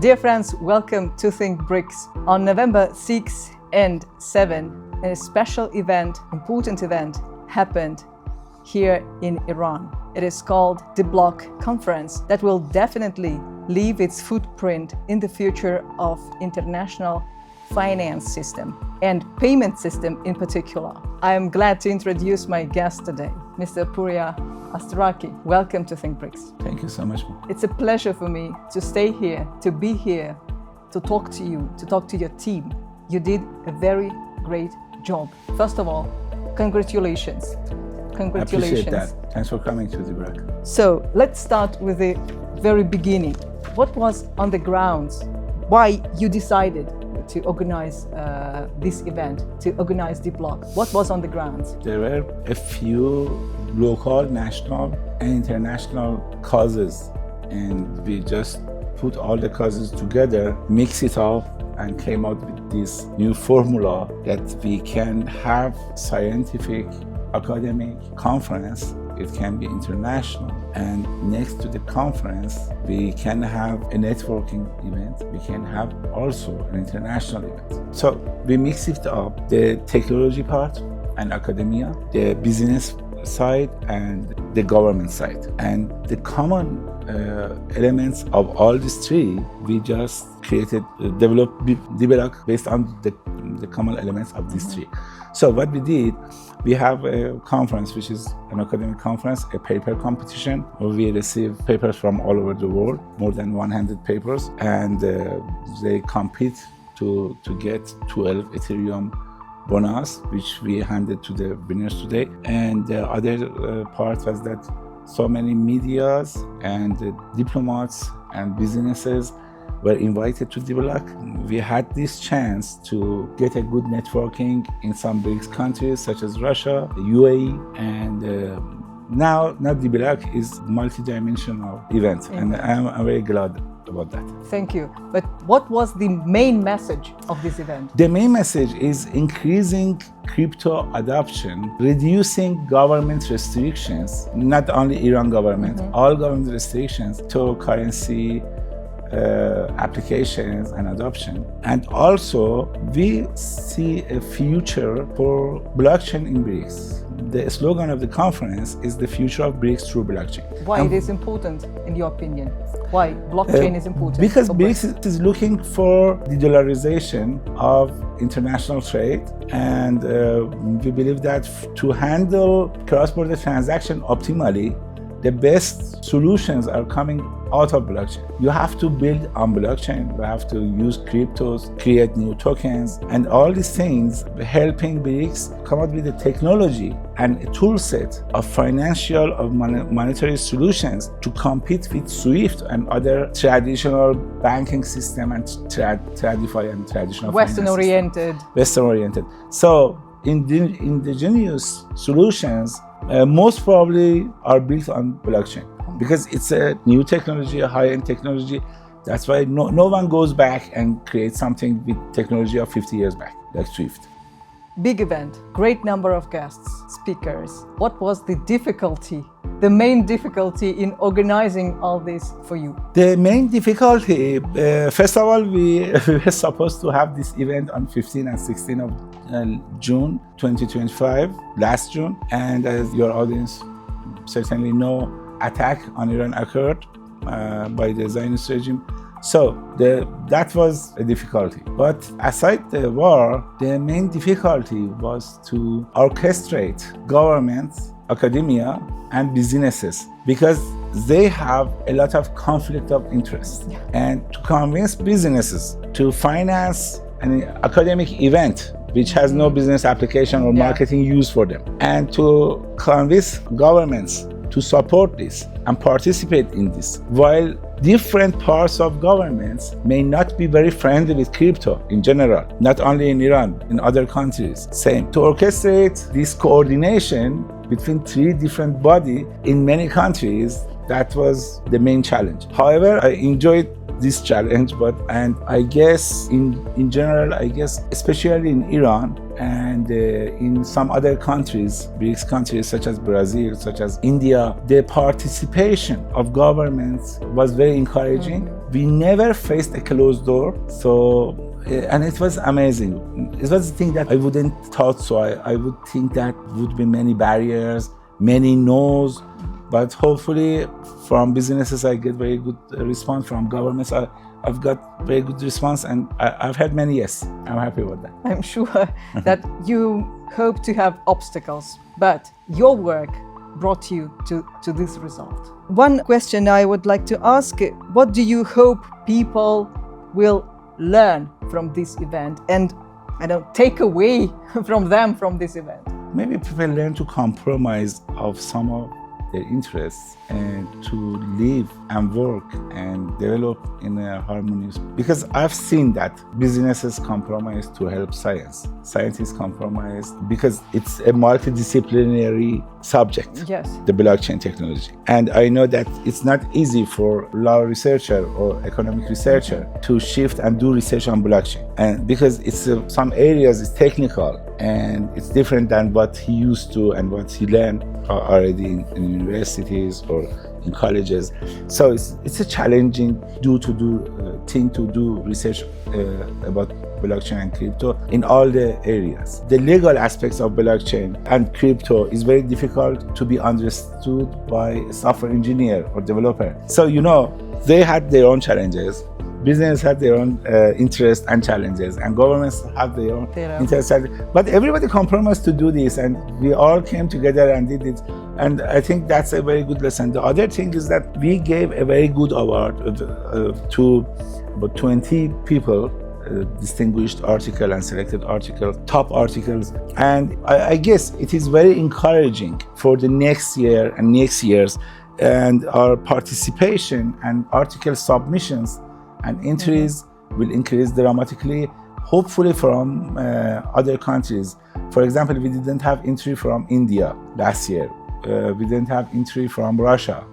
Dear friends, welcome to Think BRICS. On November 6 and 7, a special event, important event, happened here in Iran. It is called deBlock conference that will definitely leave its footprint in the future of international finance system and payment system in particular. I am glad to introduce my guest today, Mr. Pooria Asteraky. Welcome to Think BRICS. Thank you so much. It's a pleasure for me to stay here, to be here, to talk to you, to talk to your team. You did a very great job. First of all, congratulations. Congratulations. I appreciate that. Thanks for coming to deBlock. So let's start with the very beginning. What was on the grounds? Why you decided to organize this event, to organize deBlock? What was on the grounds? There were a few local, national, and international causes, and we just put all the causes together, mix it all, and came out with this new formula that we can have scientific, academic conference. It can be international, and next to the conference we can have a networking event. We can have also an international event. So we mix it up, the technology part and academia, the business side and the government side, and the common elements of all these three we just created, developed deBlock based on the common elements of these three. So what we did, we have a conference which is an academic conference, a paper competition where we receive papers from all over the world, more than 100 papers, and they compete to get 12 Ethereum bonus, which we handed to the winners today. And the other part was that so many medias and diplomats and businesses were invited to deBlock. We had this chance to get a good networking in some BRICS countries such as Russia, the UAE, and now deBlock is multi-dimensional event, and I'm very glad about that. Thank you. But what was the main message of this event? The main message is increasing crypto adoption, reducing government restrictions, not only Iran government, all government restrictions to currency applications and adoption. And also we see a future for blockchain in BRICS. The slogan of the conference is the future of BRICS through blockchain. Why it is important in your opinion? Why blockchain is important? Because BRICS is looking for the dollarization of international trade, and we believe that to handle cross-border transaction optimally, the best solutions are coming out of blockchain. You have to build on blockchain, you have to use cryptos, create new tokens, and all these things helping BRICS come up with a technology and a tool set of financial, of monetary solutions to compete with SWIFT and other traditional banking system and TradFi and traditional Western-oriented. Western-oriented. So indigenous solutions most probably are built on blockchain because it's a new technology, a high-end technology. That's why no one goes back and creates something with technology of 50 years back, like SWIFT. Big event, great number of guests, speakers. What was the difficulty, the main difficulty in organizing all this for you? The main difficulty, first of all, we were supposed to have this event on 15 and 16 of June 2025, last June. And as your audience certainly know, attack on Iran occurred by the Zionist regime. So that was a difficulty. But aside the war, the main difficulty was to orchestrate governments, academia, and businesses because they have a lot of conflict of interest. And to convince businesses to finance an academic event which has no business application or marketing use for them, and to convince governments to support this and participate in this, while different parts of governments may not be very friendly with crypto in general, not only in Iran, in other countries. Same. To orchestrate this coordination between three different bodies in many countries, that was the main challenge. However, I enjoyed this challenge, and I guess in general, especially in Iran and in some other countries, BRICS countries such as Brazil, such as India, the participation of governments was very encouraging. we never faced a closed door. So, and it was amazing. It was the thing that I wouldn't thought so. I would think that would be many barriers, many no's, but hopefully from businesses I get very good response, from governments I've got very good response, and I've had many yes. I'm happy with that. I'm sure that you hope to have obstacles, but your work brought you to this result. One question I would like to ask, what do you hope people will learn from this event and take away from them from this event? Maybe people learn to compromise of some of their interests and to live and work and develop in a harmonious, because I've seen that businesses compromise to help science. Scientists compromise because it's a multidisciplinary subject, yes, the blockchain technology. And I know that it's not easy for law researcher or economic researcher to shift and do research on blockchain. And because it's some areas is technical and it's different than what he used to and what he learned already in universities or in colleges. So it's a challenging thing to do research about blockchain and crypto in all the areas. The legal aspects of blockchain and crypto is very difficult to be understood by a software engineer or developer. So they had their own challenges. Business had their own interests and challenges, and governments have their own interests. But everybody compromised to do this, and we all came together and did it. And I think that's a very good lesson. The other thing is that we gave a very good award to about 20 people, distinguished article and selected article, top articles. And I guess it is very encouraging for the next year and next years, and our participation and article submissions and entries will increase dramatically, hopefully from other countries. For example, we didn't have entry from India last year. We didn't have entry from Russia,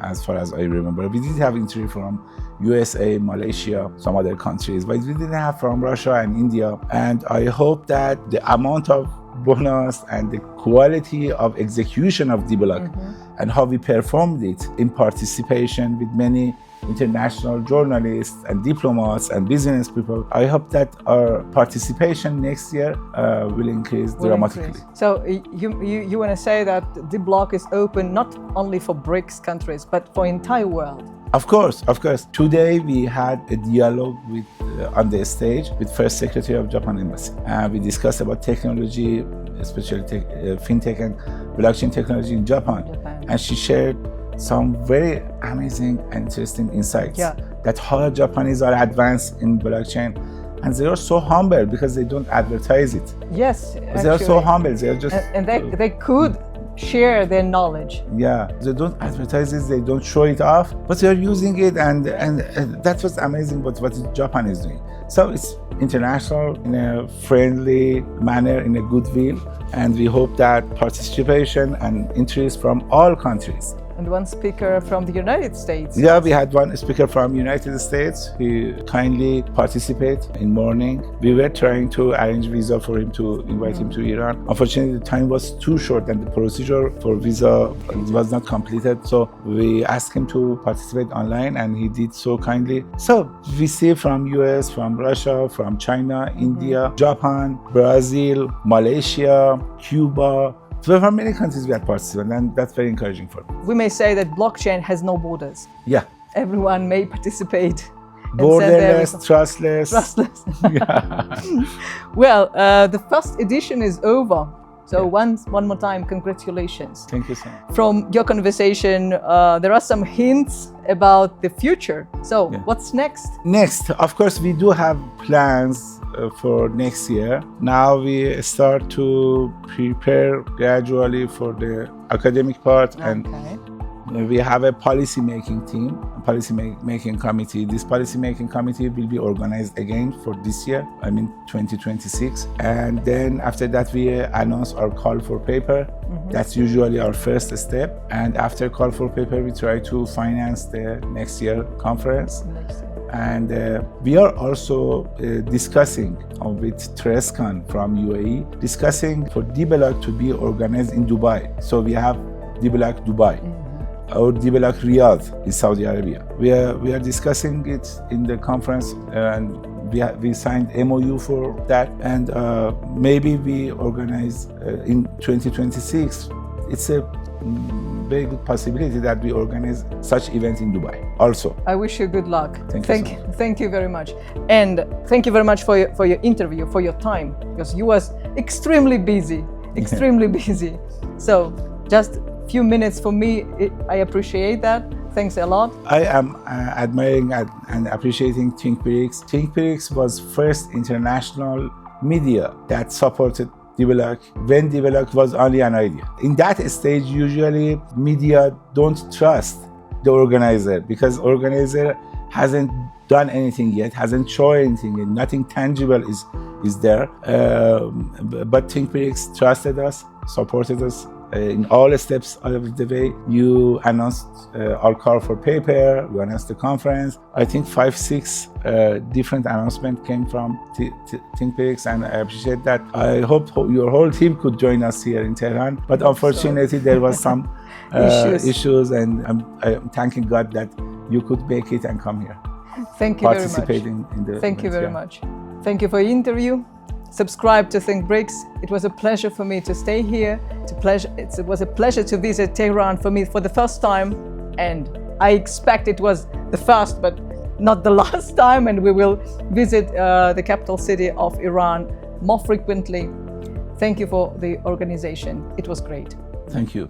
as far as I remember. We did have entry from USA, Malaysia, some other countries, but we didn't have from Russia and India. And I hope that the amount of bonus and the quality of execution of deBlock and how we performed it in participation with many international journalists and diplomats and business people, I hope that our participation next year will increase dramatically. So you want to say that deBlock is open not only for BRICS countries, but for entire world? Of course. Today we had a dialogue with on the stage with First Secretary of Japan Embassy. We discussed about technology, especially fintech and blockchain technology in Japan. And she shared some very amazing and interesting insights that how Japanese are advanced in blockchain, and they are so humble because they don't advertise it. Yes, they are so humble. They are just and they could share their knowledge. Yeah, they don't advertise it, they don't show it off, but they are using it, and that was amazing. What Japan is doing. So it's international in a friendly manner, in a goodwill, and we hope that participation and interest from all countries. And one speaker from the United States. Yeah, we had one speaker from United States who kindly participated in morning. We were trying to arrange visa for him to invite him to Iran. Unfortunately, the time was too short and the procedure for visa was not completed. So we asked him to participate online, and he did so kindly. So we see from US, from Russia, from China, India, Japan, Brazil, Malaysia, Cuba. So from many countries we had participated, and that's very encouraging for me. We may say that blockchain has no borders. Yeah. Everyone may participate. Borderless, trustless. Well, the first edition is over. So one more time, congratulations. Thank you so much. From your conversation, there are some hints about the future. So what's next? Next, of course, we do have plans for next year. Now we start to prepare gradually for the academic part, and we have a policy making team, a policy making committee. This policy making committee will be organized again for this year, 2026. And then after that, we announce our call for paper. That's usually our first step. And after call for paper, we try to finance the next year conference. And we are also discussing with Trescon from UAE, discussing for deBlock to be organized in Dubai. So we have deBlock Dubai. or deBlock Riyadh in Saudi Arabia. We are discussing it in the conference, and we signed MOU for that, and maybe we organize in 2026. It's a very good possibility that we organize such event in Dubai also. I wish you good luck. Thank you very much. And thank you very much for your interview, for your time, because you was extremely busy. So just few minutes for me, I appreciate that. Thanks a lot. I am admiring and appreciating Think BRICS. Think BRICS was first international media that supported deBlock when deBlock was only an idea. In that stage, usually media don't trust the organizer because organizer hasn't done anything yet, hasn't shown anything yet, nothing tangible is there. But Think BRICS trusted us, supported us in all steps of the way. You announced our call for paper, you announced the conference. I think 5-6 different announcements came from Think BRICS, and I appreciate that. I hope your whole team could join us here in Tehran, but unfortunately there was some issues, and I'm thanking God that you could make it and come here. Thank you very much. Participate in the Thank you very much. Thank you for your interview. Subscribe to Think BRICS. It was a pleasure for me to stay here. It was a pleasure to visit Tehran for me for the first time, and I expect it was the first but not the last time, and we will visit the capital city of Iran more frequently. Thank you for the organization. It was great. Thank you.